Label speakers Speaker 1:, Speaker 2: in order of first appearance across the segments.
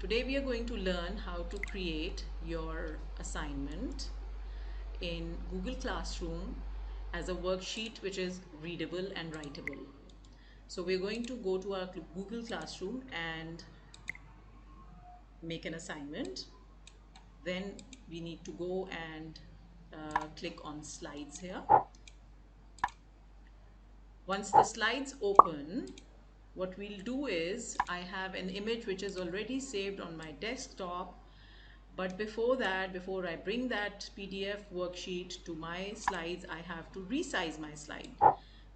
Speaker 1: Today we are going to learn how to create your assignment in Google Classroom as a worksheet which is readable and writable. So we're going to go to our Google Classroom and make an assignment. Then we need to go and click on slides here. Once the slides open, what we'll do is I have an image which is already saved on my desktop. But before that, before I bring that PDF worksheet to my slides, I have to resize my slide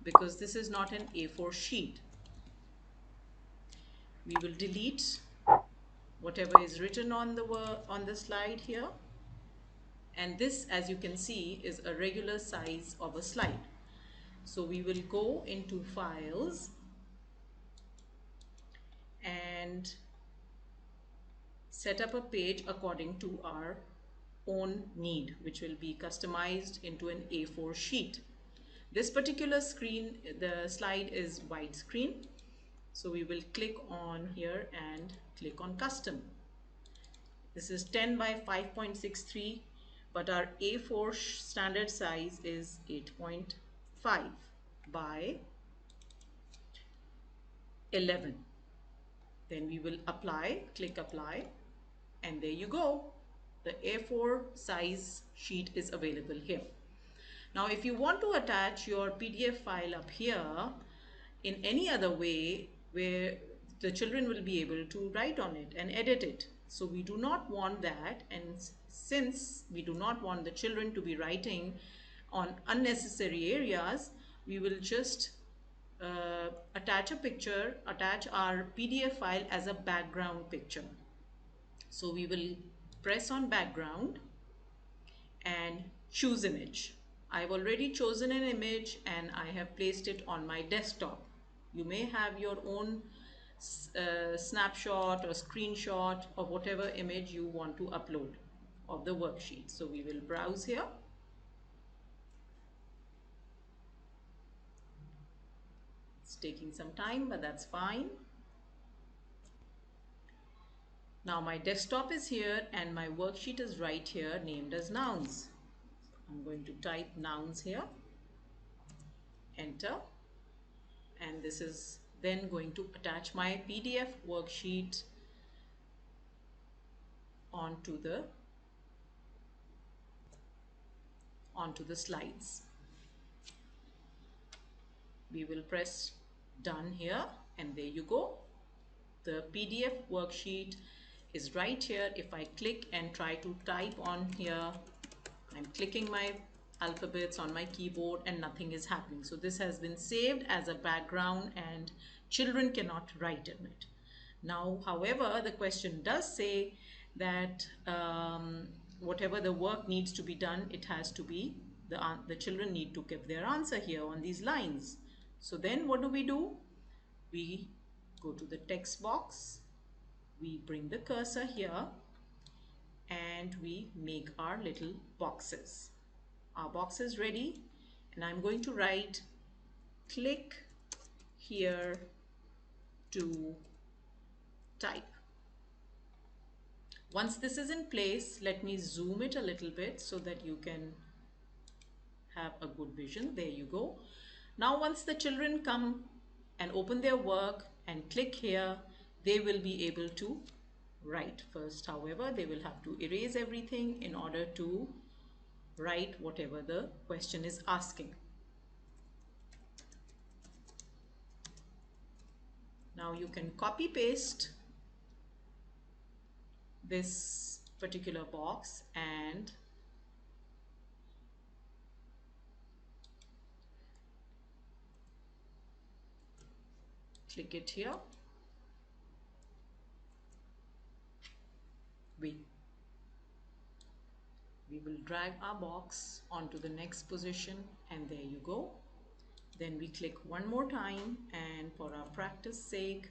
Speaker 1: because this is not an A4 sheet. We will delete whatever is written on the slide here. And this, as you can see, is a regular size of a slide. So we will go into Files and set up a page according to our own need, which will be customized into an A4 sheet. This particular screen, the slide is widescreen. So we will click on here and click on custom. This is 10 by 5.63, but our A4 standard size is 8.5 by 11. Then we will apply, click apply, and there you go. The A4 size sheet is available here. Now, if you want to attach your PDF file up here in any other way where the children will be able to write on it and edit it. So we do not want that, and since we do not want the children to be writing on unnecessary areas, we will just attach a picture, attach our PDF file as a background picture. So we will press on background and choose image. I've already chosen an image and I have placed it on my desktop. You may have your own snapshot or screenshot of whatever image you want to upload of the worksheet. So we will browse here. It's taking some time, but that's fine. Now my desktop is here and my worksheet is right here, named as nouns. I'm going to type nouns here, enter, and this is then going to attach my PDF worksheet onto the slides. We will press done here, and there you go. The PDF worksheet is right here. If I click and try to type on here, I'm clicking my alphabets on my keyboard and nothing is happening. So this has been saved as a background and children cannot write in it. Now, however, the question does say that whatever the work needs to be done, it has to be, the children need to give their answer here on these lines. So then what do? We go to the text box, we bring the cursor here, and we make our little boxes. Our box is ready, and I'm going to write click here to type. Once this is in place, let me zoom it a little bit so that you can have a good vision. There you go. Now once the children come and open their work and click here, they will be able to write. First, however, they will have to erase everything in order to write whatever the question is asking. Now you can copy paste this particular box and click it here. We will drag our box onto the next position, and there you go. Then we click one more time, and for our practice sake,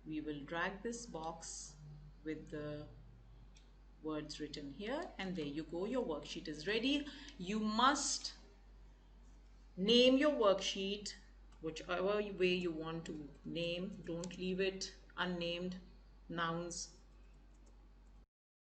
Speaker 1: we will drag this box with the words written here, and there you go. Your worksheet is ready. You must name your worksheet whichever way you want to name. Don't leave it unnamed. Nouns